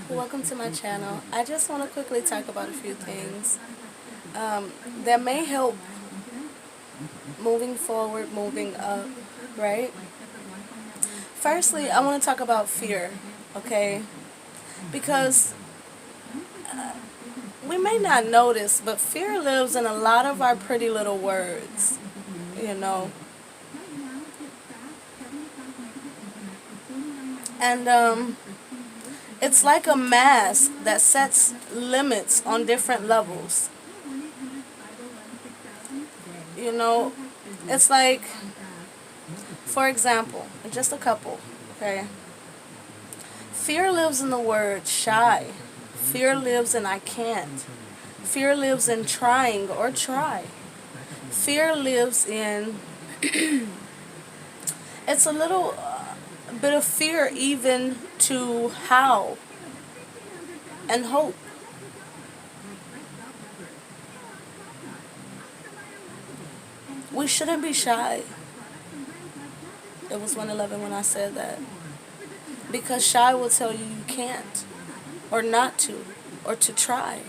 Welcome to my channel. I just want to quickly talk about a few things that may help moving forward, moving up, right? Firstly, I want to talk about fear, okay? Because we may not notice, but fear lives in a lot of our pretty little words, you know? And it's like a mask that sets limits on different levels. You know, it's like, for example, just a couple, okay? Fear lives in the word shy. Fear lives in I can't. Fear lives in trying or try. Fear lives in, it's a little bit of fear even to how and hope. We shouldn't be shy. It was 111 when I said that. Because shy will tell you you can't, or not to, or to try.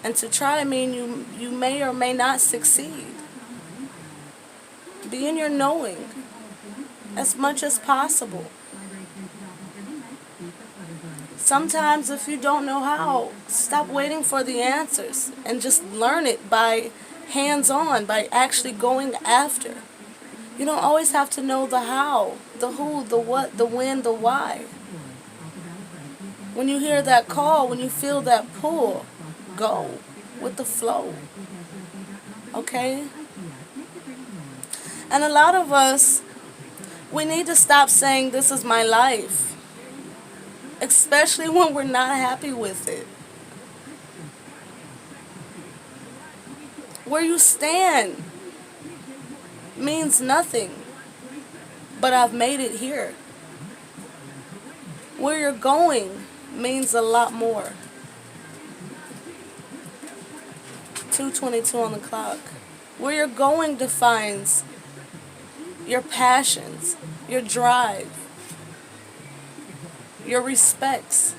And to try mean you may or may not succeed. Be in your knowing as much as possible. Sometimes if you don't know how, stop waiting for the answers and just learn it by hands-on, by actually going after. You don't always have to know the how, the who, the what, the when, the why. When you hear that call, when you feel that pull, go with the flow. Okay? And a lot of us, we need to stop saying this is my life, especially when we're not happy with it. Where you stand means nothing, but I've made it here. Where you're going means a lot more. 2:22 on the clock. Where you're going defines your passions, your drive, your respects,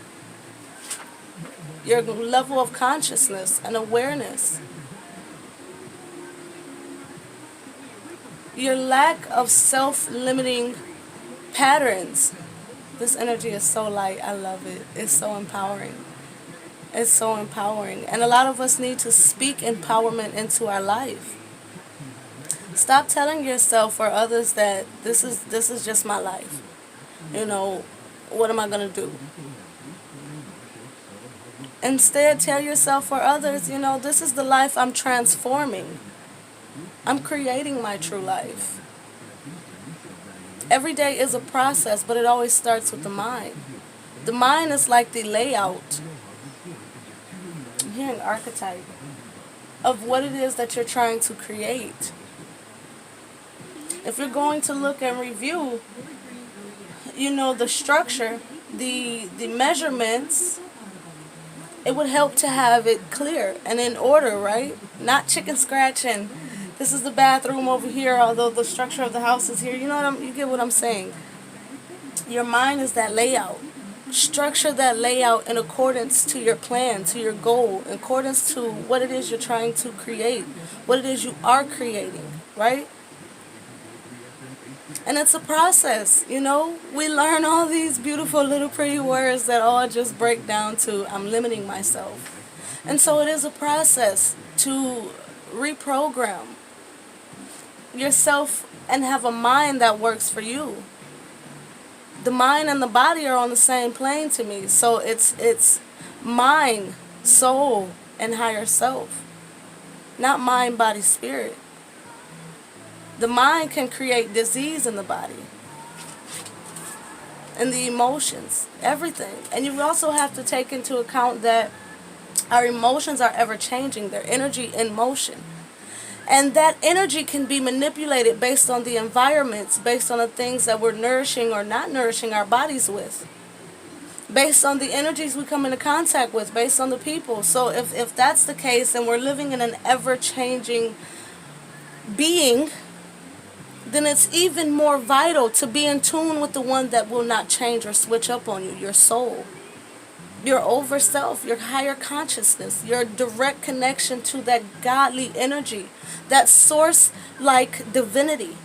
your level of consciousness and awareness, your lack of self-limiting patterns. This energy is so light. I love it. It's so empowering. It's so empowering. And a lot of us need to speak empowerment into our life. Stop telling yourself or others that this is just my life. You know, what am I going to do? Instead, tell yourself or others, you know, this is the life I'm transforming. I'm creating my true life. Every day is a process, but it always starts with the mind. The mind is like the layout. I'm hearing archetype of what it is that you're trying to create. If you're going to look and review, you know, the structure, the measurements, it would help to have it clear and in order, right? Not chicken scratching. This is the bathroom over here, although the structure of the house is here. You know you get what I'm saying. Your mind is that layout. Structure that layout in accordance to your plan, to your goal, in accordance to what it is you're trying to create, what it is you are creating, right? And it's a process, you know. We learn all these beautiful little pretty words that all just break down to I'm limiting myself. And so it is a process to reprogram yourself and have a mind that works for you. The mind and the body are on the same plane to me. So it's mind, soul, and higher self. Not mind, body, spirit. The mind can create disease in the body. And the emotions, everything. And you also have to take into account that our emotions are ever changing. They're energy in motion. And that energy can be manipulated based on the environments, based on the things that we're nourishing or not nourishing our bodies with, based on the energies we come into contact with, based on the people. So if that's the case and we're living in an ever-changing being, then it's even more vital to be in tune with the one that will not change or switch up on you, your soul, your over self, your higher consciousness, your direct connection to that godly energy, that source like divinity.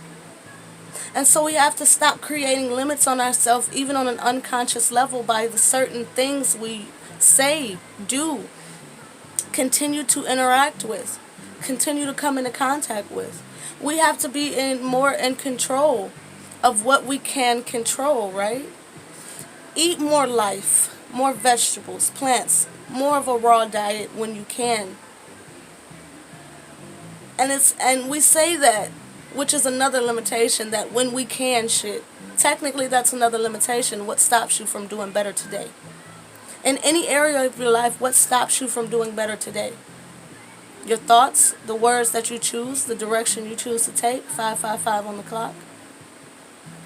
And so we have to stop creating limits on ourselves, even on an unconscious level, by the certain things we say, do, continue to interact with, continue to come into contact with. We have to be more in control of what we can control, right? Eat more life, more vegetables, plants, more of a raw diet when you can. And we say that, which is another limitation, that when we can shit. Technically that's another limitation. What stops you from doing better today? In any area of your life, what stops you from doing better today? Your thoughts, the words that you choose, the direction you choose to take, 555 on the clock.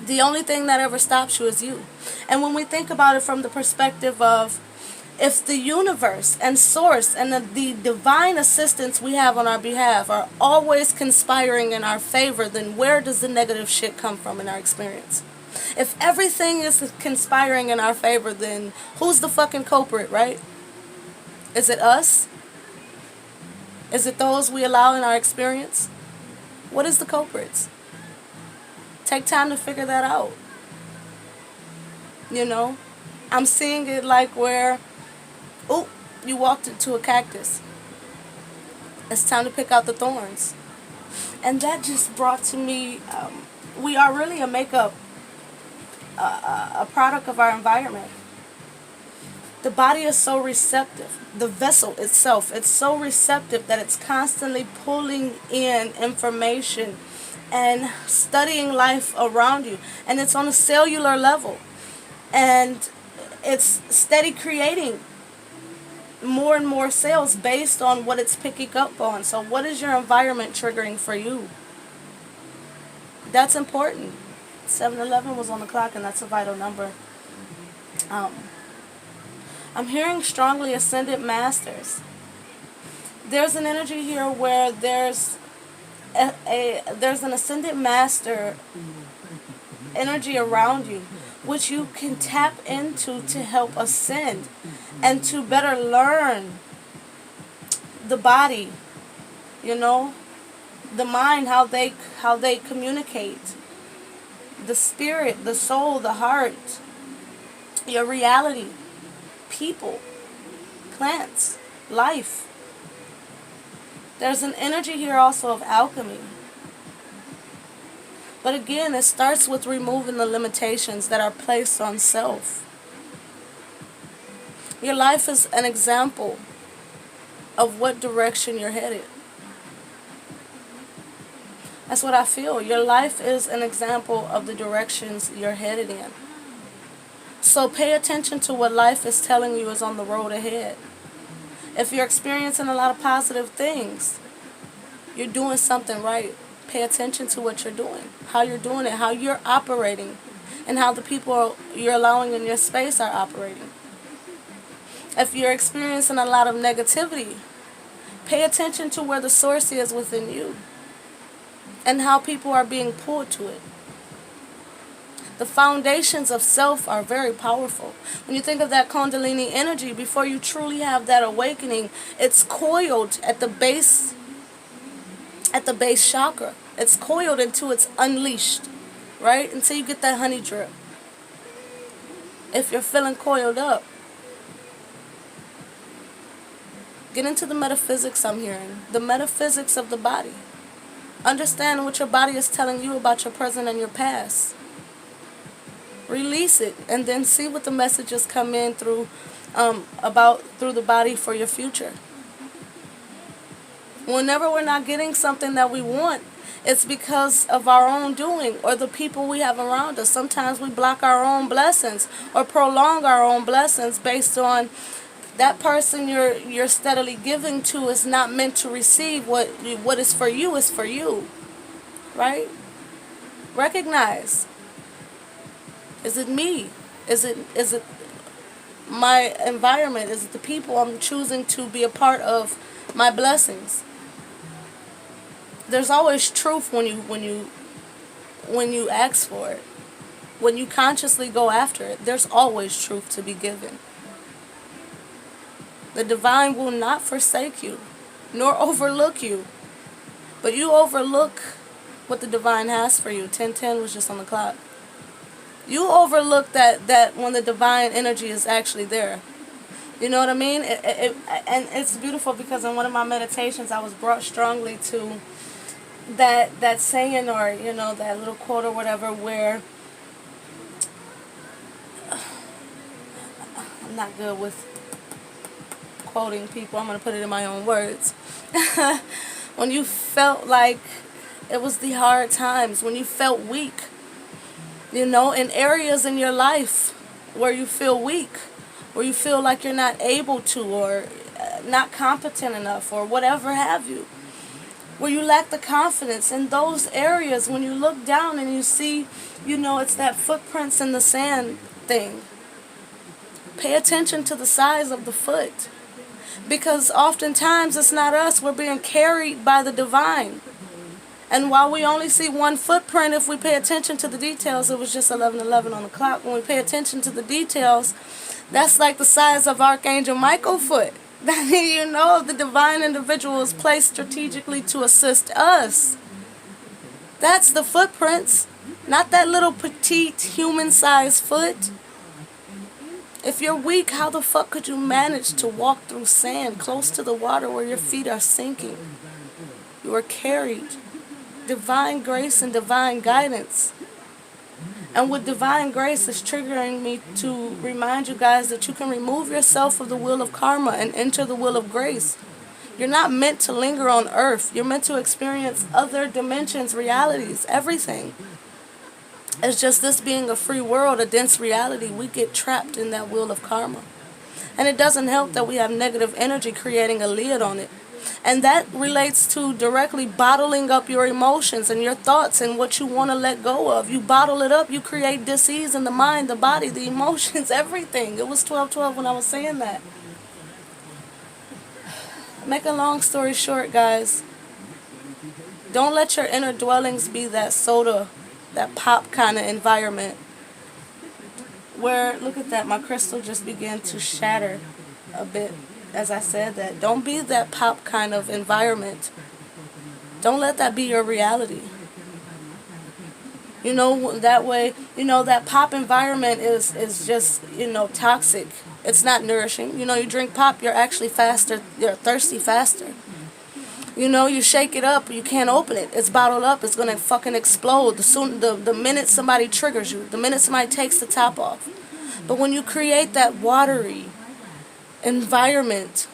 The only thing that ever stops you is you. And when we think about it from the perspective of, if the universe and source and the divine assistance we have on our behalf are always conspiring in our favor, then where does the negative shit come from in our experience? If everything is conspiring in our favor, then who's the fucking culprit, right? Is it us? Is it those we allow in our experience? What is the culprits? Take time to figure that out. You know? I'm seeing it like where, oh, you walked into a cactus. It's time to pick out the thorns. And that just brought to me, we are really a makeup, a product of our environment. The body is so receptive. The vessel itself, it's so receptive that it's constantly pulling in information and studying life around you. And it's on a cellular level. And it's steady creating more and more cells based on what it's picking up on. So what is your environment triggering for you? That's important. 7-Eleven was on the clock, and that's a vital number. I'm hearing strongly ascended masters. There's an energy here where there's an ascended master energy around you, which you can tap into to help ascend and to better learn the body, you know, the mind, how they communicate, the spirit, the soul, the heart, your reality, people, plants, life. There's an energy here also of alchemy. But again, it starts with removing the limitations that are placed on self. Your life is an example of what direction you're headed. That's what I feel. Your life is an example of the directions you're headed in. So pay attention to what life is telling you is on the road ahead. If you're experiencing a lot of positive things, you're doing something right. Pay attention to what you're doing, how you're doing it, how you're operating, and how the people you're allowing in your space are operating. If you're experiencing a lot of negativity, pay attention to where the source is within you and how people are being pulled to it. The foundations of self are very powerful. When you think of that Kundalini energy, before you truly have that awakening, it's coiled at the base chakra. It's coiled until it's unleashed, right? Until you get that honey drip. If you're feeling coiled up, get into the metaphysics I'm hearing. The metaphysics of the body. Understand what your body is telling you about your present and your past. Release it, and then see what the messages come in through the body for your future. Whenever we're not getting something that we want, it's because of our own doing or the people we have around us. Sometimes we block our own blessings or prolong our own blessings based on that person you're steadily giving to is not meant to receive what is for you, right? Recognize. Is it me? Is it my environment? Is it the people I'm choosing to be a part of my blessings? There's always truth when you when you ask for it. When you consciously go after it, there's always truth to be given. The divine will not forsake you, nor overlook you. But you overlook what the divine has for you. 10:10 was just on the clock. You overlook that when the divine energy is actually there. You know what I mean? And it's beautiful because in one of my meditations I was brought strongly to that saying, or that little quote or whatever, where I'm not good with quoting people. I'm going to put it in my own words. When you felt like it was the hard times, when you felt weak, in areas in your life where you feel weak, where you feel like you're not able to, or not competent enough, or whatever have you, where you lack the confidence in those areas, when you look down and you see, it's that footprints in the sand thing. Pay attention to the size of the foot. Because oftentimes it's not us, we're being carried by the divine. And while we only see one footprint, if we pay attention to the details, it was just 11:11 on the clock. When we pay attention to the details, that's like the size of Archangel Michael's foot. The divine individual is placed strategically to assist us. That's the footprints, not that little petite human-sized foot. If you're weak, how the fuck could you manage to walk through sand close to the water where your feet are sinking? You are carried. Divine grace and divine guidance. And with divine grace, it's triggering me to remind you guys that you can remove yourself of the wheel of karma and enter the wheel of grace. You're not meant to linger on earth. You're meant to experience other dimensions, realities, everything. It's just this being a free world, a dense reality, we get trapped in that wheel of karma. And it doesn't help that we have negative energy creating a lid on it. And that relates to directly bottling up your emotions and your thoughts and what you want to let go of. You bottle it up, you create dis-ease in the mind, the body, the emotions, everything. It was 12:12 when I was saying that. Make a long story short, guys. Don't let your inner dwellings be that soda, that pop kind of environment. Where, look at that, my crystal just began to shatter a bit as I said that. Don't be that pop kind of environment. Don't let that be your reality. That way, that pop environment is just, toxic. It's not nourishing. You drink pop, you're actually faster, you're thirsty faster. You shake it up, you can't open it. It's bottled up, it's going to fucking explode the minute somebody triggers you, the minute somebody takes the top off. But when you create that watery environment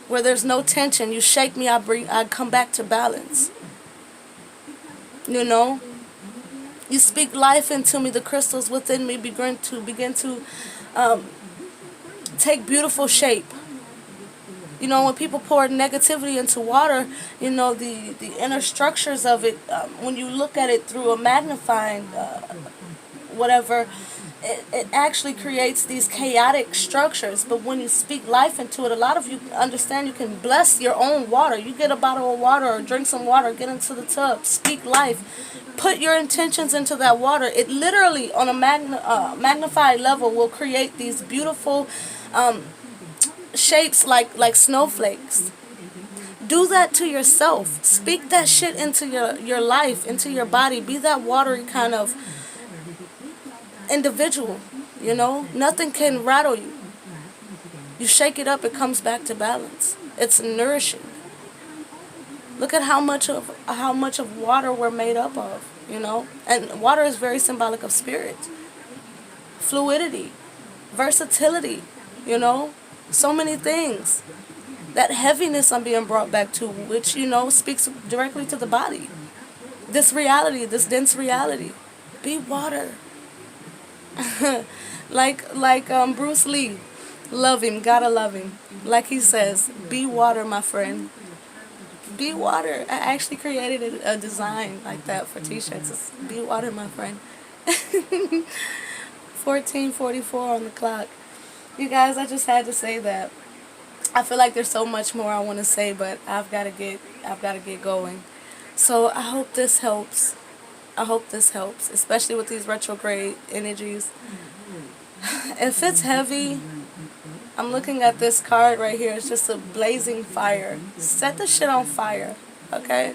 where there's no tension, you shake me, I come back to balance. You speak life into me, the crystals within me begin to take beautiful shape. When people pour negativity into water, the inner structures of it, when you look at it through a magnifying whatever, it actually creates these chaotic structures. But when you speak life into it, a lot of you understand you can bless your own water. You get a bottle of water or drink some water, get into the tub, speak life. Put your intentions into that water. It literally, on a magnified level, will create these beautiful shapes like snowflakes. Do that to yourself. Speak that shit into your life, into your body. Be that watery kind of individual. Nothing can rattle you. You shake it up, it comes back to balance. It's nourishing. Look at how much of water we're made up of, And water is very symbolic of spirit. Fluidity, versatility, so many things. That heaviness I'm being brought back to, which, speaks directly to the body. This reality, this dense reality. Be water. like Bruce Lee. Love him, gotta love him. Like he says, be water, my friend. Be water. I actually created a design like that for t-shirts. It's be water, my friend. 14:44 on the clock. You guys, I just had to say that. I feel like there's so much more I want to say, but I've got to get going. So I hope this helps. I hope this helps, especially with these retrograde energies. If it's heavy, I'm looking at this card right here. It's just a blazing fire. Set the shit on fire, okay?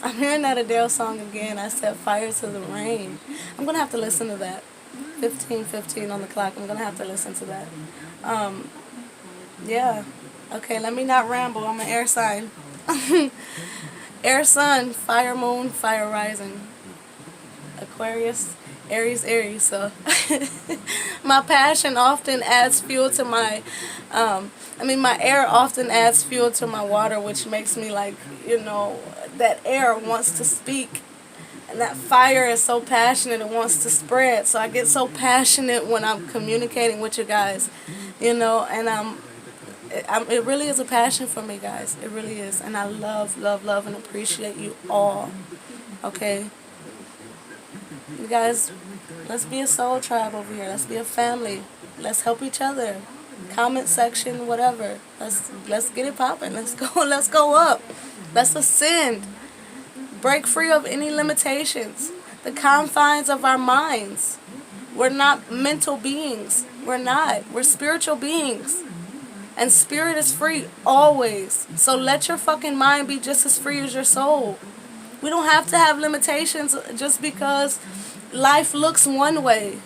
I'm hearing that Adele song again. I set fire to the rain. I'm going to have to listen to that. 15:15 on the clock. I'm going to have to listen to that. Yeah. Okay, let me not ramble. I'm an air sign. Air sun, fire moon, fire rising. Aquarius, Aries. So my passion often adds fuel to my, my air often adds fuel to my water, which makes me like, that air wants to speak. And that fire is so passionate, it wants to spread. So I get so passionate when I'm communicating with you guys, and it really is a passion for me, guys. It really is. And I love, and appreciate you all. Okay? You guys, let's be a soul tribe over here. Let's be a family. Let's help each other. Comment section, whatever. Let's get it popping. Let's go up. Let's ascend. Break free of any limitations. The confines of our minds. We're not mental beings. We're not. We're spiritual beings. And spirit is free always. So let your fucking mind be just as free as your soul. We don't have to have limitations just because life looks one way.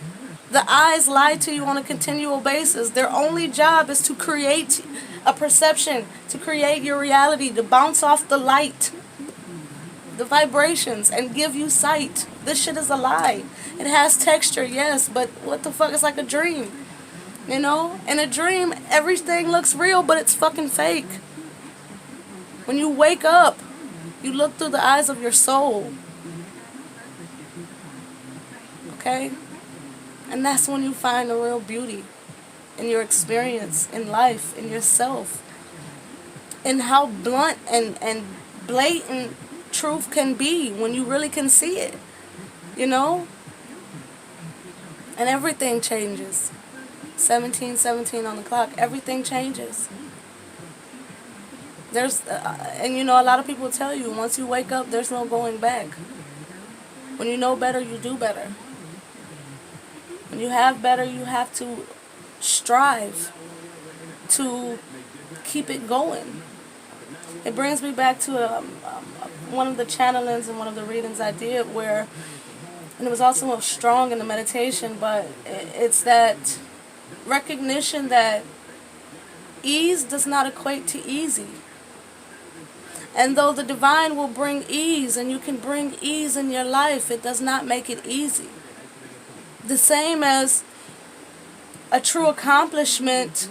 The eyes lie to you on a continual basis. Their only job is to create a perception, to create your reality, to bounce off the light, the vibrations, and give you sight. This shit is a lie. It has texture, yes, but what the fuck? It's like a dream. In a dream, everything looks real, but it's fucking fake. When you wake up, you look through the eyes of your soul. Okay? And that's when you find the real beauty in your experience, in life, in yourself. And how blunt and blatant truth can be when you really can see it. And everything changes. 17:17 on the clock. Everything changes. There's, a lot of people tell you once you wake up, there's no going back. When you know better, you do better. When you have better, you have to strive to keep it going. It brings me back to one of the channelings and one of the readings I did and it was also strong in the meditation, but it's that recognition that ease does not equate to easy. And though the divine will bring ease and you can bring ease in your life, it does not make it easy. The same as a true accomplishment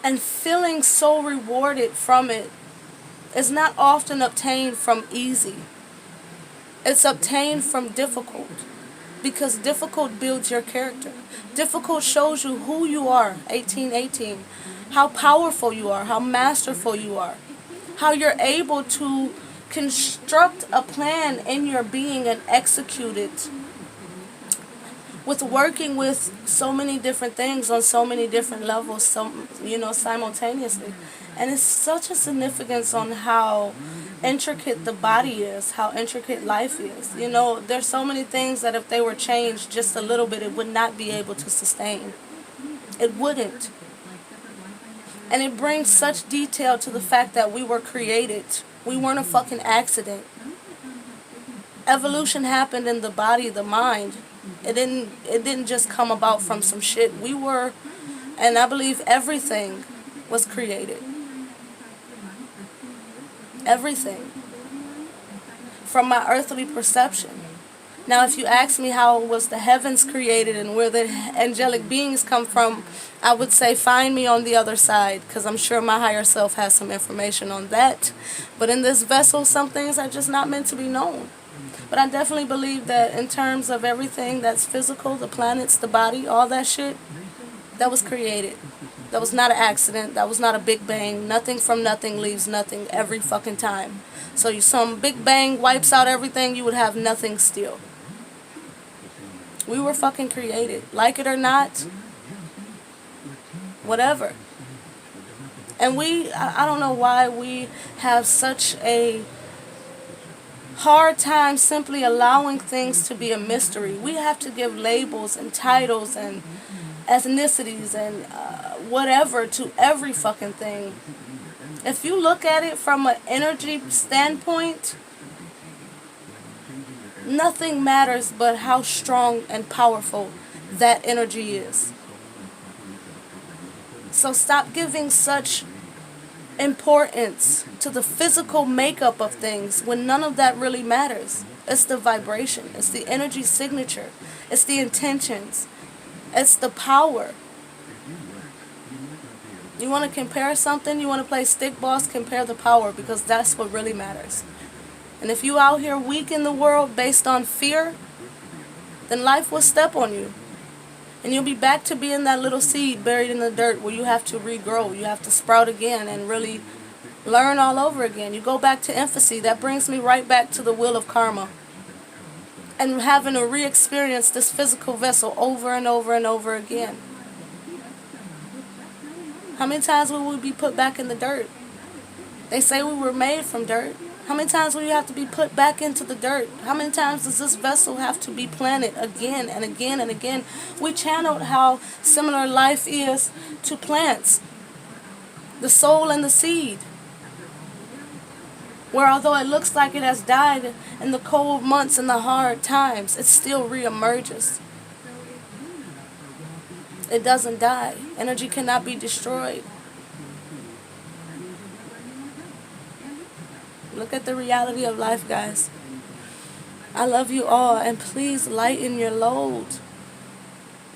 and feeling so rewarded from it is not often obtained from easy. It's obtained from difficult, because difficult builds your character. Difficult shows you who you are, 1818, how powerful you are, how masterful you are, how you're able to construct a plan in your being and execute it with working with so many different things on so many different levels, simultaneously. And it's such a significance on how intricate the body is, how intricate life is. There's so many things that if they were changed just a little bit, it would not be able to sustain. It wouldn't. And it brings such detail to the fact that we were created. We weren't a fucking accident. Evolution happened in the body, the mind. It didn't just come about from some shit. We were, and I believe everything was created. Everything. From my earthly perception. Now, if you ask me how was the heavens created and where the angelic beings come from, I would say find me on the other side, because I'm sure my higher self has some information on that. But in this vessel, some things are just not meant to be known. But I definitely believe that in terms of everything that's physical, the planets, the body, all that shit, that was created. That was not an accident. That was not a big bang. Nothing from nothing leaves nothing every fucking time. So some big bang wipes out everything, you would have nothing still. We were fucking created. Like it or not, whatever. And I don't know why we have such a hard time simply allowing things to be a mystery. We have to give labels and titles and ethnicities and whatever to every fucking thing. If you look at it from an energy standpoint, nothing matters but how strong and powerful that energy is. So stop giving such importance to the physical makeup of things when none of that really matters. It's the vibration, it's the energy signature, it's the intentions, it's the power. You want to compare something, you want to play stick boss, compare the power, because that's what really matters. And if you out here weak in the world based on fear, then life will step on you. And you'll be back to being that little seed buried in the dirt where you have to regrow. You have to sprout again and really learn all over again. You go back to infancy. That brings me right back to the wheel of karma. And having to re-experience this physical vessel over and over and over again. How many times will we be put back in the dirt? They say we were made from dirt. How many times will you have to be put back into the dirt? How many times does this vessel have to be planted again and again and again? We channeled how similar life is to plants, the soul and the seed. Where although it looks like it has died in the cold months and the hard times, it still reemerges. It doesn't die. Energy cannot be destroyed. Look at the reality of life, guys. I love you all, and please lighten your load.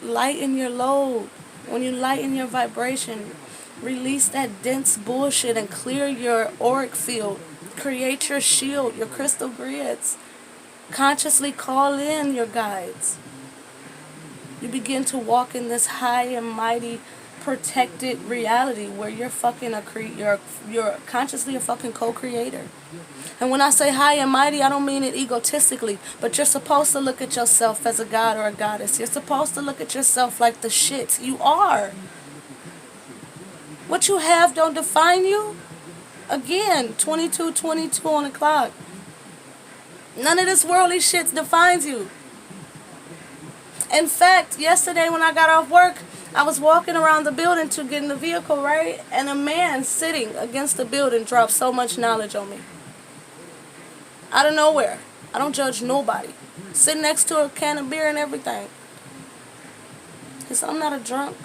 Lighten your load. When you lighten your vibration, release that dense bullshit and clear your auric field. Create your shield, your crystal grids. Consciously call in your guides. You begin to walk in this high and mighty protected reality where you're fucking you're consciously a fucking co-creator. And when I say high and mighty, I don't mean it egotistically, but you're supposed to look at yourself as a god or a goddess. You're supposed to look at yourself like the shit you are. What you have don't define you. Again, 22:22 on the clock. None of this worldly shit defines you. In fact, yesterday when I got off work, I was walking around the building to get in the vehicle, right? And a man sitting against the building dropped so much knowledge on me. Out of nowhere. I don't judge nobody. Sitting next to a can of beer and everything. He said, I'm not a drunk.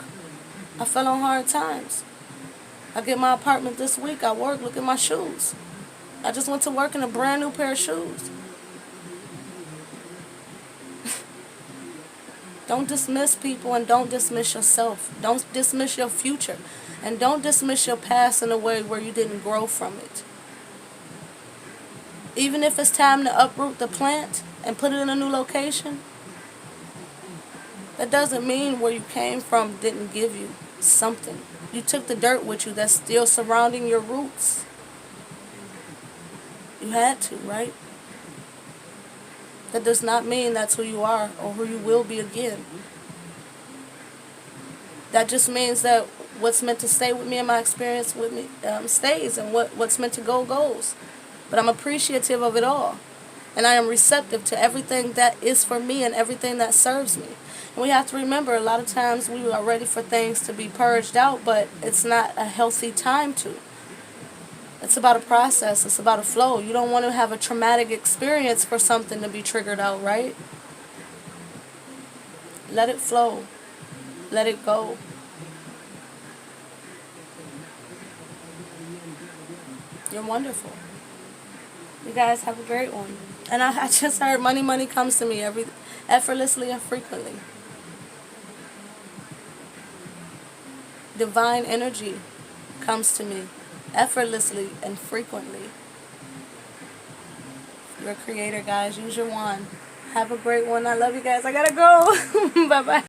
I fell on hard times. I get my apartment this week. I work. Look at my shoes. I just went to work in a brand new pair of shoes. Don't dismiss people and don't dismiss yourself. Don't dismiss your future. And don't dismiss your past in a way where you didn't grow from it. Even if it's time to uproot the plant and put it in a new location, that doesn't mean where you came from didn't give you something. You took the dirt with you that's still surrounding your roots. You had to, right? That does not mean that's who you are or who you will be again. That just means that what's meant to stay with me and my experience with me stays, and what's meant to go goes. But I'm appreciative of it all. And I am receptive to everything that is for me and everything that serves me. And we have to remember, a lot of times we are ready for things to be purged out, but it's not a healthy time to. It's about a process. It's about a flow. You don't want to have a traumatic experience for something to be triggered out, right? Let it flow. Let it go. You're wonderful. You guys have a great one. And I just heard money comes to me effortlessly and frequently. Divine energy comes to me effortlessly and frequently. You're a creator, guys. Use your wand. Have a great one. I love you guys. I gotta go. Bye-bye.